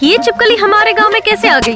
ये छिपकली हमारे गांव में कैसे आ गई?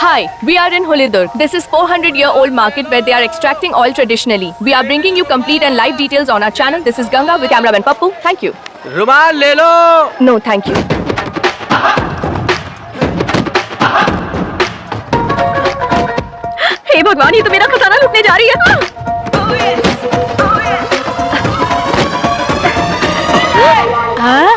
Hi, we are in Hulidurg. This is 400-year-old market where they are extracting oil traditionally. We are bringing you complete and live details on our channel. This is Ganga with cameraman Pappu. Thank you. रुमाल ले लो। No, thank you. हे भगवान, ये तो मेरा खजाना लूटने जा रही है। हाँ?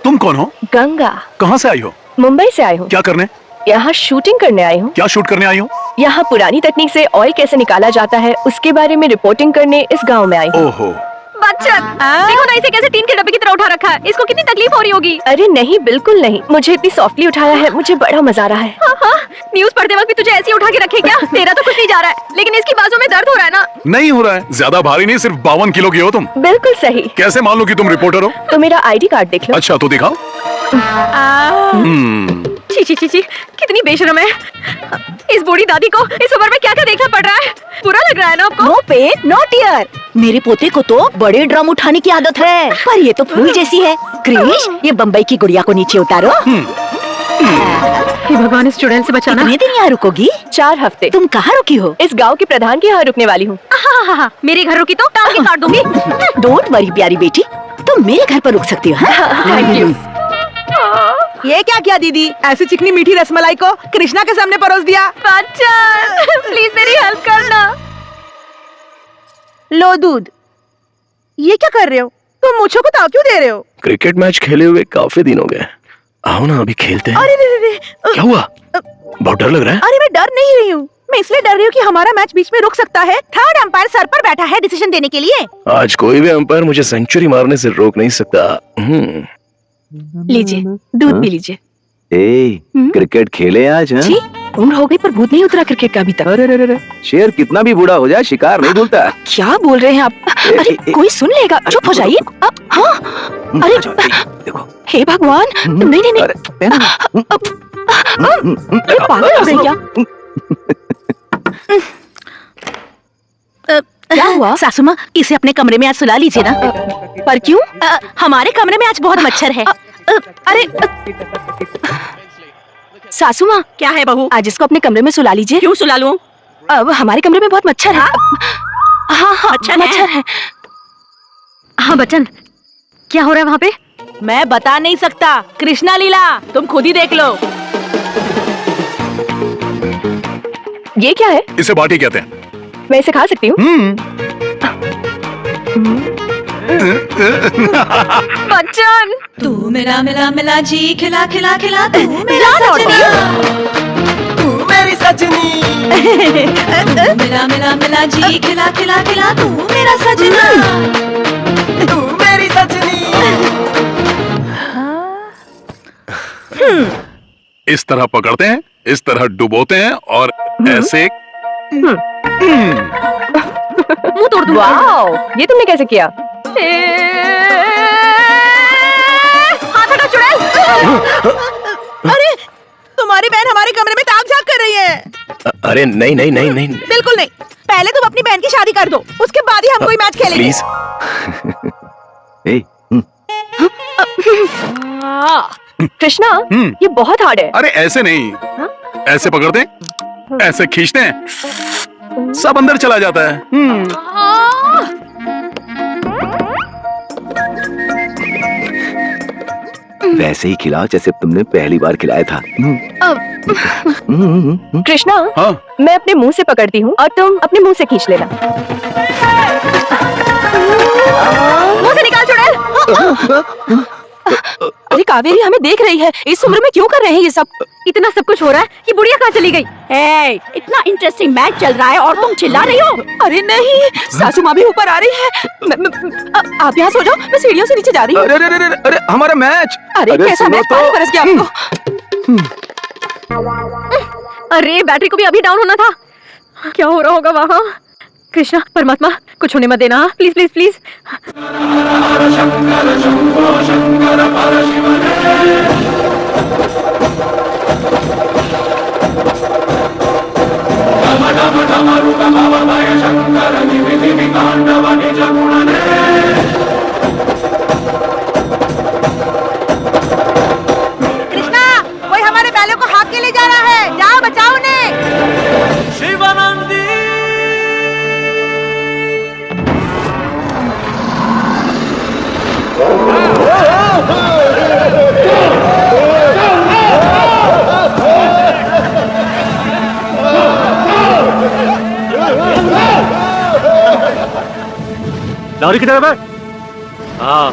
तुम कौन हो? गंगा। कहाँ से आई हो? मुंबई से आई हूँ। क्या करने? यहाँ शूटिंग करने आई हूँ। क्या शूट करने आई हो? यहाँ पुरानी तकनीक से ऑयल कैसे निकाला जाता है उसके बारे में रिपोर्टिंग करने इस गांव में आई हूँ। ओहो। बच्चन, देखो ना इसे कैसे टीन के डब्बे की तरह उठा रखा है। इसको कितनी तकलीफ हो रही होगी। अरे नहीं, बिल्कुल नहीं। मुझे इतनी सॉफ्टली उठाया है, मुझे बड़ा मजा आ रहा है। हाँ, न्यूज़ पढ़ते वक्त भी तुझे ऐसे ही उठा के रखे क्या? तेरा तो कुछ नहीं जा रहा है, लेकिन इसकी बाजू में दर्द हो रहा है ना? नहीं हो रहा है। ज्यादा भारी नहीं, सिर्फ 52 किलो की हो तुम। बिल्कुल सही। कैसे मान लो कि तुम रिपोर्टर हो? तो मेरा आईडी कार्ड देख लो। अच्छा तो दिखाओ। ची ची ची ची, कितनी बेशर्म है। इस बूढ़ी दादी को इस उम्र में क्या क्या देखना पड़ रहा है। बुरा लग रहा है ना आपको? No pain no tear. मेरे पोते को तो बड़े ड्रम उठाने की आदत है, पर ये तो फूल जैसी है। क्रिश, ये बम्बई की गुड़िया को नीचे उतारो। हे भगवान, इस चुड़ैल से बचाना। कितने दिन यहाँ रुकोगी? 4 हफ्ते। तुम कहाँ रुकी हो? इस गांव के प्रधान के यहाँ रुकने वाली हूँ। मेरे घर रुकी तो टांगे काट दूंगी। डोंट वरी प्यारी बेटी, तुम मेरे घर पर रुक सकती हो। Thank you. ये क्या किया दीदी? ऐसी चिकनी मीठी रसमलाई को कृष्णा के सामने परोस दिया। बच्चन, प्लीज मेरी हेल्प करना। लो दूध। ये क्या कर रहे हो? तुम मुझको को ताव क्यों दे रहे हो? क्रिकेट मैच खेले हुए काफी दिन हो गए। आओ ना अभी खेलते हैं। अरे रे, क्या हुआ? बहुत डर लग रहा है। अरे मैं डर नहीं रही हूँ, मैं इसलिए डर रही हूँ कि हमारा मैच बीच में रुक सकता है। थर्ड अंपायर सर पर बैठा है डिसीजन देने के लिए। आज कोई भी अंपायर मुझे सेंचुरी मारने से रोक नहीं सकता। लीजिए, दूध पी लीजिए। क्रिकेट खेले आज? जी, उम्र हो गई पर भूत नहीं उतरा क्रिकेट का अभी तक। अरे शेर कितना भी बूढ़ा हो जाए शिकार नहीं भूलता। क्या बोल रहे हैं आप? अरे कोई सुन लेगा, चुप हो जाइए। हाँ, अरे देखो। हे भगवान, नहीं नहीं नहीं, पागल हो गई क्या? क्या हुआ? सासू माँ, इसे अपने कमरे में आज सुला लीजिए ना। पर क्यों? हमारे कमरे में आज बहुत मच्छर है। अरे सासू माँ, क्या है बहू? आज इसको अपने कमरे में सुला लीजिए। क्यों सुला लूं? अब हमारे कमरे में बहुत मच्छर है। हाँ हाँ, मच्छर है। हाँ बच्चन, क्या हो रहा है वहाँ पे? मैं बता नहीं सकता। कृष्णा लीला, तुम खुद ही देख लो। ये क्या है? इसे बाटी कहते हैं। मैं इसे खा सकती हूँ? बच्चन, तू मेरा मिला मिला जी, खिला खिला खिला तू मेरा सजना, तू मेरी सजनी। तू मेरा मिला मिला जी, खिला खिला खिला तू मेरा सजना, तू मेरी सजनी। इस तरह पकड़ते हैं, इस तरह डुबोते हैं और ऐसे मुंह तोड़ दूंगा। वाओ, ये तुमने कैसे किया? हाथ हटा चुड़ैल। अरे तुम्हारी बहन हमारे कमरे में ताक झाक कर रही है। अरे नहीं नहीं नहीं नहीं, बिल्कुल नहीं। पहले तुम अपनी बहन की शादी कर दो, उसके बाद ही हम कोई मैच खेलेंगे। प्लीज। कृष्णा, ये बहुत हार्ड है। अरे ऐसे नहीं, ऐसे पकड़ते हैं, ऐसे खींचते हैं, सब अंदर चला जाता है। वैसे ही खिलाओ जैसे तुमने पहली बार खिलाया था। कृष्णा, हाँ? मैं अपने मुंह से पकड़ती हूँ और तुम अपने मुंह से खींच लेना। मुंह से निकाल चुड़ैल। अरे कावेरी हमें देख रही है, इस उम्र में क्यों कर रहे हैं ये सब? इतना सब कुछ हो रहा है, ये बुढ़िया कहाँ चली गई? इतना इंटरेस्टिंग मैच चल रहा है और तुम चिल्ला रही हो? अरे नहीं, सासू माँ भी ऊपर आ रही है। आप यहाँ सो जाओ, मैं सीढ़ियों से नीचे जा रही हूँ। अरे अरे अरे अरे हमारा मैच। अरे कैसा सुनो मैच, तो। पानी बरस गया आपको। अरे बैटरी को भी अभी डाउन होना था। क्या हो रहा होगा वहाँ? कृष्णा परमात्मा, कुछ होने मत देना, please please please. Dama Lahori की तरफ है। हाँ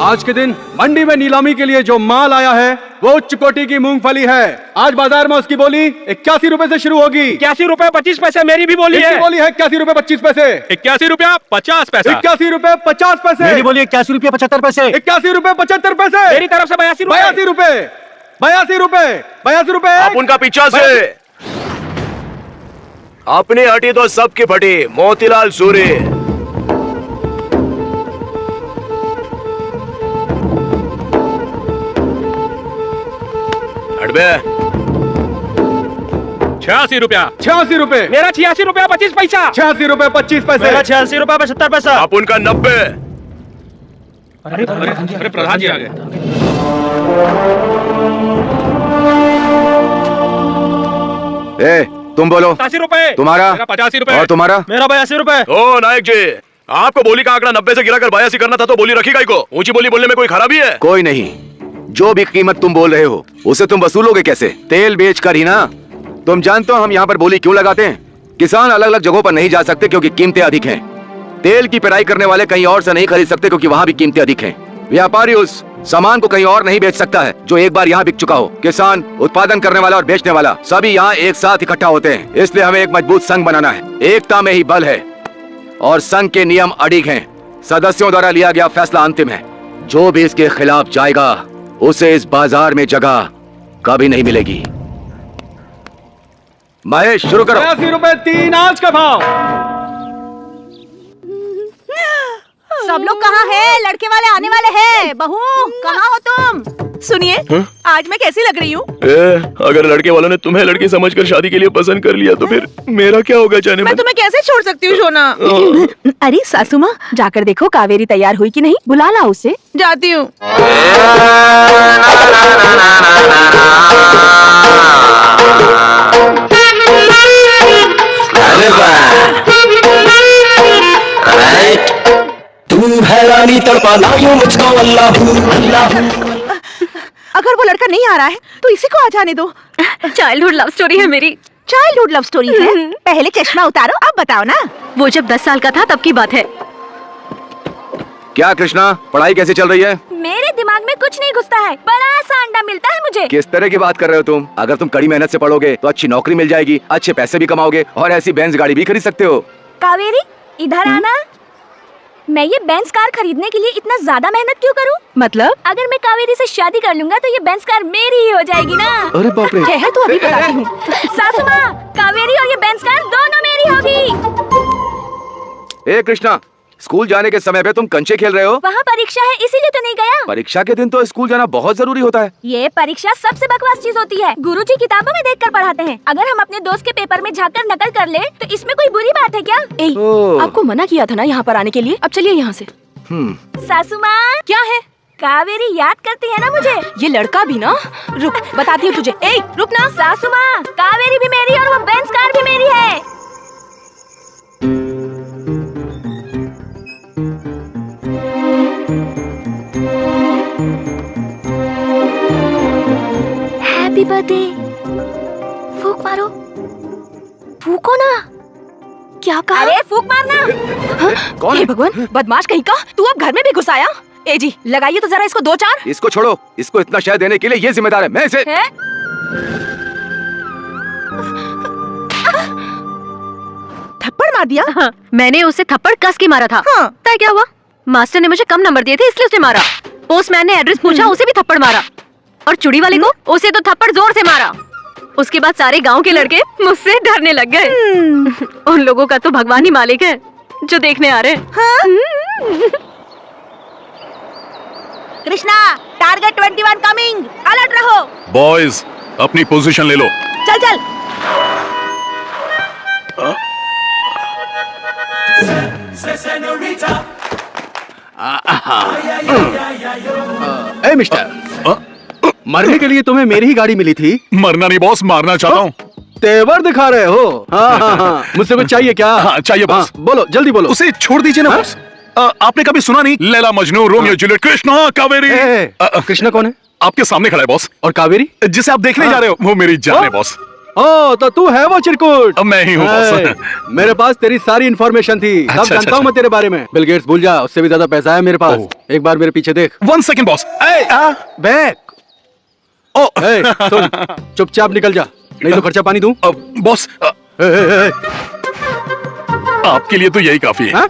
आज के दिन मंडी में नीलामी के लिए जो माल आया है वो उच्च कोटि की मूंगफली है। आज बाजार में उसकी बोली 81 रुपए से शुरू होगी। 81 रुपए 25 पैसे मेरी भी बोली है। बोली है 81 रुपए 25 पैसे। 81 रुपया 50 पैसे। 81 रुपए 50 पैसे। मेरी बोली 81 रुपया 75 पैसे। 81 रुपए 75 पैसे। मेरी तरफ से 82 रुपए। 82 रुपए 82 रुपए 82 रुपए। आप उनका पीछा से अपनी हटी तो सबकी फटी। मोतीलाल सूरी हटबे। 86 रुपया। 86 रुपए। मेरा 86 रुपया 25 पैसा। 86 रुपए 25 पैसे। मेरा 86 रुपया 75 पैसा। आप उनका 90। अरे प्रधान जी आ गए। ए, तुम बोलो। 80 रुपए। तुम्हारा? मेरा 85 रुपए। और तुम्हारा? मेरा 82 रुपए। ओ नायक जी, आपको बोली का आंकड़ा 90 से गिराकर 82 करना था तो बोली रखी गाय को। ऊंची बोली बोलने में कोई खराबी है? कोई नहीं, जो भी कीमत तुम बोल रहे हो उसे तुम वसूलोगे कैसे? तेल बेचकर ही ना। तुम जानते हो हम यहाँ पर बोली क्यों लगाते हैं? किसान अलग अलग जगहों पर नहीं जा सकते क्योंकि कीमतें अधिक हैं। तेल की पेराई करने वाले कहीं और से नहीं खरीद सकते क्योंकि वहाँ भी कीमतें अधिक हैं। व्यापारी उस सामान को कहीं और नहीं बेच सकता है जो एक बार यहाँ बिक चुका हो। किसान, उत्पादन करने वाला और बेचने वाला सभी यहाँ एक साथ इकट्ठा होते हैं। इसलिए हमें एक मजबूत संघ बनाना है। एकता में ही बल है और संघ के नियम अडिग हैं। सदस्यों द्वारा लिया गया फैसला अंतिम है। जो भी इसके खिलाफ जाएगा उसे इस बाजार में जगह कभी नहीं मिलेगी। महेश, शुरू करो। 82 रुपए 3 आज का भाव। सब लोग कहाँ हैं? लड़के वाले आने वाले हैं। बहू कहाँ हो तुम? सुनिए, आज मैं कैसी लग रही हूँ? अगर लड़के वालों ने तुम्हें लड़की समझकर शादी के लिए पसंद कर लिया तो फिर मेरा क्या होगा जाने मैं तुम्हें कैसे छोड़ सकती हूँ सोना? अरे सासू माँ, जाकर देखो कावेरी तैयार हुई कि नहीं, बुला ला उसे। जाती हूँ। तू है रानी तड़पा लायो मुझको अल्लाह। अगर वो लड़का नहीं आ रहा है तो इसी को आ जाने दो। चाइल्डहुड लव स्टोरी है मेरी। चाइल्डहुड लव स्टोरी है? पहले चश्मा उतारो, अब बताओ ना। वो जब 10 साल का था तब की बात है। क्या कृष्णा, पढ़ाई कैसी चल रही है? मेरे दिमाग में कुछ नहीं घुसता है, बड़ा सा अंडा मिलता है मुझे। किस तरह की बात कर रहे हो तुम? अगर तुम कड़ी मेहनत से पढ़ोगे तो अच्छी नौकरी मिल जाएगी, अच्छे पैसे भी कमाओगे और ऐसी बेंज गाड़ी भी खरीद सकते हो। कावेरी इधर आना। मैं ये बेंज कार खरीदने के लिए इतना ज्यादा मेहनत क्यों करूं? मतलब? अगर मैं कावेरी से शादी कर लूंगा तो ये बेंज कार मेरी ही हो जाएगी ना। अरे बाप रे। ठहर, तो अभी बताती हूँ। सासू माँ, कावेरी और ये बेंज कार दोनों मेरी होगी। ए कृष्णा, स्कूल जाने के समय पे तुम कंचे खेल रहे हो? वहाँ परीक्षा है इसीलिए तो नहीं गया। परीक्षा के दिन तो स्कूल जाना बहुत जरूरी होता है। ये परीक्षा सबसे बकवास चीज होती है। गुरुजी किताबों में देखकर पढ़ाते हैं। अगर हम अपने दोस्त के पेपर में झांककर नकल कर ले तो इसमें कोई बुरी बात है क्या? आपको मना किया था ना यहाँ पर आने के लिए, अब चलिए यहाँ से। सासू माँ, क्या है? कावेरी याद करती है ना मुझे? ये लड़का भी ना, रुक बताती हूँ तुझे। ए रुक ना। सासू माँ, कावेरी भी मेरी और वो बेंज कार भी मेरी है। Happy birthday. फूक मारो। फूको ना। क्या कहा? अरे फूक मारना। कौन? हे भगवान, बदमाश कहीं का, तू अब घर में भी घुस आया। ए जी, लगाइए तो जरा इसको 2-4। इसको छोड़ो, इसको इतना शहर देने के लिए ये जिम्मेदार है। मैं इसे थप्पड़ मार दिया? हाँ, मैंने उसे थप्पड़ कस के मारा था। हाँ। तय क्या हुआ? मास्टर ने मुझे कम नंबर दिए थे इसलिए उसे मारा। पोस्टमैन ने एड्रेस पूछा, उसे भी थप्पड़ मारा। और चूड़ी वाले को, उसे तो थप्पड़ जोर से मारा। उसके बाद सारे गांव के लड़के मुझसे डरने लग गए। उन लोगों का तो भगवान ही मालिक है जो देखने आ रहे हैं। कृष्णा, टारगेट 21 कमिंग, अलर्ट रहो। बॉयज अपनी पोजीशन ले लो। चल चल। ए मिस्टर, मरने के लिए तुम्हें मेरी ही गाड़ी मिली थी। मरना नहीं बॉस, मारना चाहता हूँ। तेवर दिखा रहे हो। हाँ। मुझसे कुछ चाहिए क्या? हाँ चाहिए बॉस। बोलो, जल्दी बोलो। उसे छोड़ दीजिए ना बॉस। आपने कभी सुना नहीं, लैला मजनू, रोमियो जूलियट, कृष्णा कावेरी। कृष्णा कौन है? आपके सामने खड़ा है बॉस। और कावेरी जिसे आप देखने जा रहे हो वो मेरी जान है बॉस। ओ, तो तू है वो चिरकुट। अब मैं ही हूँ बॉस। मेरे पास तेरी सारी इन्फॉर्मेशन थी। सब जानता हूँ मैं तेरे बारे में। बिल गेट्स भूल जा, उससे भी ज्यादा पैसा है मेरे पास। एक बार मेरे पीछे देख। 1 सेकंड बॉस। बैक। सुन, चुपचाप निकल जा, नहीं तो खर्चा पानी दूं। बॉस आपके लिए तो यही काफी है।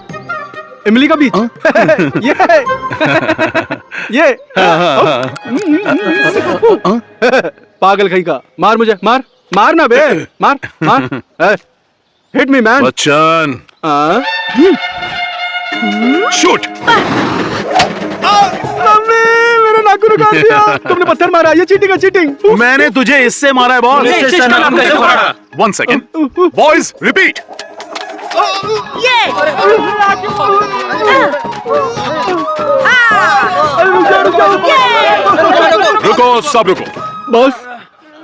इमली का बीज। ये पागल कहीं का। मार मुझे, मार ना बे, मार। Hit me man. Bachchan shoot. मेरा नाखून उखाड़ दिया। तुमने पत्थर मारा, ये चीटिंग है, चीटिंग। मैंने तुझे इससे मारा है बॉस। 1 second boys, repeat. रुको, सब रुको। बॉस,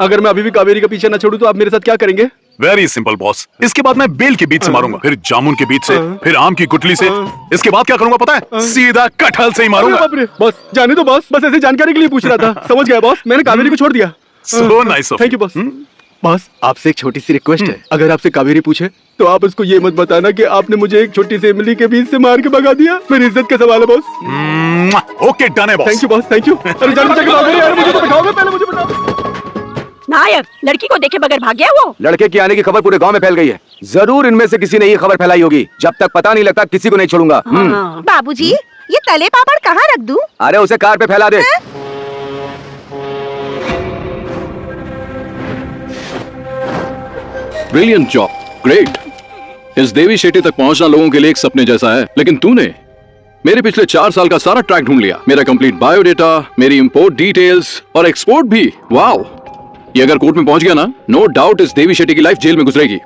अगर मैं अभी भी कावेरी का पीछे न छोड़ूं तो आप मेरे साथ क्या करेंगे? Very simple boss. इसके बाद मैं बेल के बीच से मारूंगा, फिर जामुन के बीच से, फिर आम की गुठली से। इसके बाद क्या करूंगा पता है? सीधा कटहल से ही मारूंगा। बॉस जाने दो बॉस, बस ऐसे जानकारी के लिए पूछ रहा था। समझ गया बॉस, मैंने कावेरी को छोड़ दिया। So nice of thank you boss. Boss, आपसे एक छोटी सी रिक्वेस्ट है। अगर आपसे कावेरी पूछे तो आप उसको ये मत बताना कि आपने मुझे एक छोटी सी इमली के बीच से मार के भगा दिया। मेरी इज्जत का सवाल है बॉस। ओके डन है boss. Thank you boss, thank you. अरे जान बचा के भागो यार, मुझे तो बताओगे, पहले मुझे बताओ। नायक, लड़की को देखे बगैर भाग गया वो। लड़के की आने की खबर पूरे गांव में फैल गई है। जरूर इनमें से किसी ने ये खबर फैलाई होगी। जब तक पता नहीं लगता किसी को नहीं छोड़ूंगा। बाबूजी, ये तले पापड़ कहाँ रख दूं? अरे उसे कार पे फैला दे। Brilliant job, great. इस देवी शेटी तक पहुंचना लोगों के लिए एक सपने जैसा है, लेकिन तूने मेरे पिछले 4 साल का सारा ट्रैक ढूंढ लिया, मेरा कंप्लीट बायोडेटा, मेरी इंपोर्ट डिटेल्स और एक्सपोर्ट भी। वाओ, ये अगर कोर्ट में पहुंच गया ना, नो डाउट इस देवी शेट्टी की लाइफ जेल में गुजरेगी।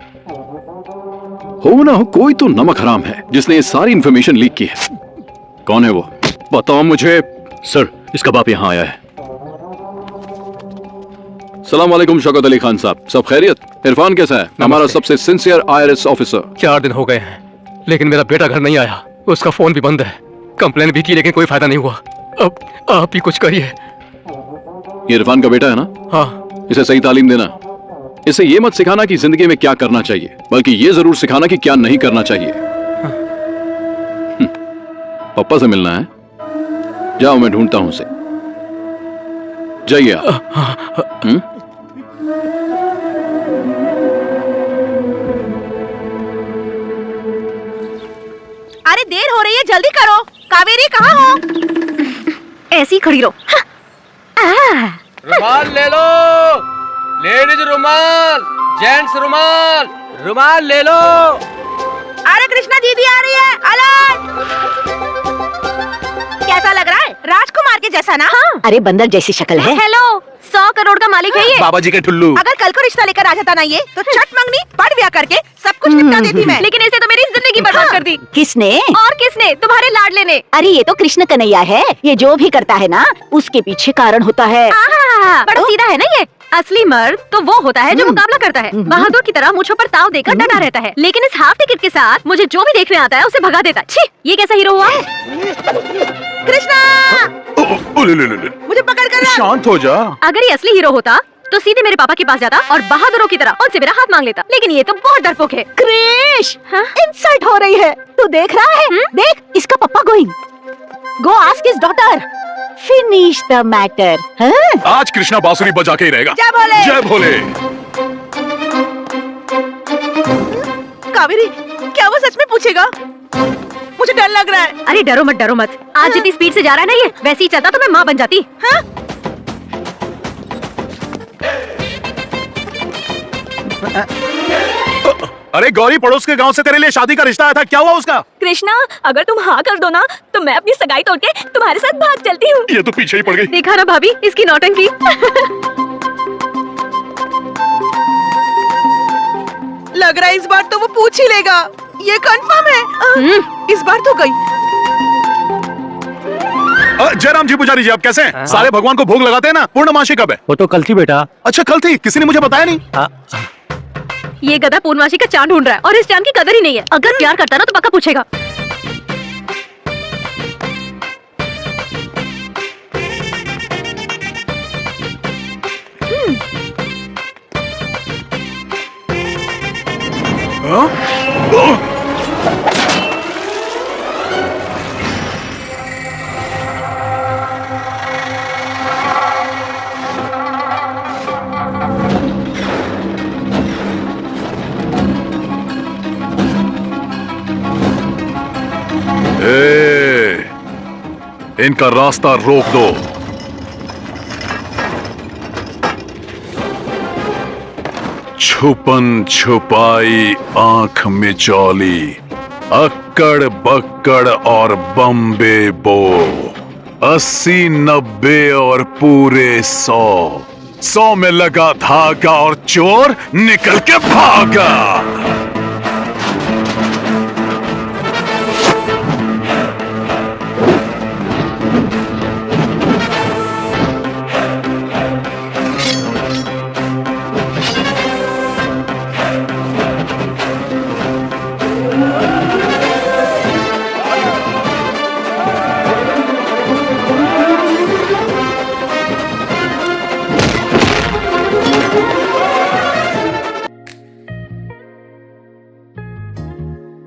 हो ना हो कोई तो नमक हराम है जिसने ये सारी इंफॉर्मेशन लीक की है। कौन है वो, बताओ मुझे। सर, इसका बाप यहाँ आया है। सलाम वालेकुम शौकत अली खान साहब, सब खैरियत? इरफान कैसा है? हमारा सबसे सिंसियर IRS ऑफिसर। 4 दिन हो गए हैं, लेकिन मेरा बेटा घर नहीं आया, उसका फोन भी बंद है। कंप्लेन भी की लेकिन कोई फायदा नहीं हुआ। अब आप ही कुछ करिए। ये इरफान का बेटा है ना? हाँ। इसे सही तालीम देना। इसे ये मत सिखाना कि जिंदगी में क्या करना चाहिए, बल्कि ये जरूर सिखाना कि क्या नहीं करना चाहिए। पापा से मिलना है? जाओ, मैं ढूंढता हूं उसे। जाइए आप। अरे देर हो रही है, जल्दी करो। कावेरी कहाँ हो? ऐसी खड़ी रहो। रुमाल ले लो, लेडीज रुमाल, जेंट्स रुमाल, रुमाल ले लो। अरे कृष्णा दीदी आ रही है, अलर्ट। कैसा लग रहा है? राजकुमार के जैसा ना? हाँ। अरे बंदर जैसी शक्ल है। हेलो, 100 करोड़ का मालिक है ये। बाबा जी के ठुल्लू। अगर कल को रिश्ता लेकर आ जाता ना ये, तो चट मंगनी पड़ ब्याह करके सब कुछ निपटा देती मैं। लेकिन इसे तो मेरी जिंदगी बर्बाद कर दी। किसने? और किसने? तुम्हारे लाडले ने। अरे ये तो कृष्ण कन्हैया है, ये जो भी करता है ना उसके पीछे कारण होता है। बड़ा सीधा है ना ये। असली मर्द तो वो होता है जो मुकाबला करता है, बहादुर की तरह मुझ्ठों पर ताव देकर डटा रहता है। लेकिन इस हाफ टिकट के साथ मुझे जो भी देखने आता है उसे भगा देता है। छी, ये कैसा हीरो हुआ है? कृष्णा मुझे पकड़ कर रख। शांत हो जा। अगर ये असली हीरो होता तो सीधे मेरे पापा के पास जाता और बहादुरों की तरह उनसे मेरा हाथ मांग लेता। लेकिन ये तो बहुत डरपोक है। क्रिश, हाँ? इंसल्ट हो रही है, तू देख रहा है? देख, इसका पापा going. Go ask his daughter, finish the matter. आज कृष्णा बांसुरी बजा के ही रहेगा। जय भोले। जय भोले। कावेरी, क्या वो सच में पूछेगा? मुझे डर लग रहा है। अरे डरो मत, डरो मत। आज जितनी स्पीड से जा रहा है ना ये, वैसे ही चलता तो मैं माँ बन जाती। हाँ? अरे गौरी, पड़ोस के गांव से तेरे लिए शादी का रिश्ता आया था, क्या हुआ उसका? कृष्णा, अगर तुम हाँ कर दो ना तो मैं अपनी सगाई तोड़ के तुम्हारे साथ भाग चलती हूँ। ये तो पीछे ही पड़ गई। देखा ना भाभी, इसकी नौटंकी। लग रहा है इस बार तो वो पूछ ही लेगा, ये कंफर्म है। इस बार तो गई। जयराम जी पुजारी जी, आप कैसे हैं? सारे भगवान को भोग लगाते हैं ना? पूर्णमासी कब है? वो तो कल थी बेटा। अच्छा, कल थी, किसी ने मुझे बताया नहीं। ये गधा पूर्णमासी का चांद ढूंढ रहा है और इस चांद की कदर ही नहीं है। अगर प्यार करता ना तो पक्का पूछेगा। इनका रास्ता रोक दो। छुपन छुपाई आंख मिचौली, अक्कड़ बक्कड़ और बम्बे बो, 80 90 और पूरे 100 में लगा धागा और चोर निकल के भागा।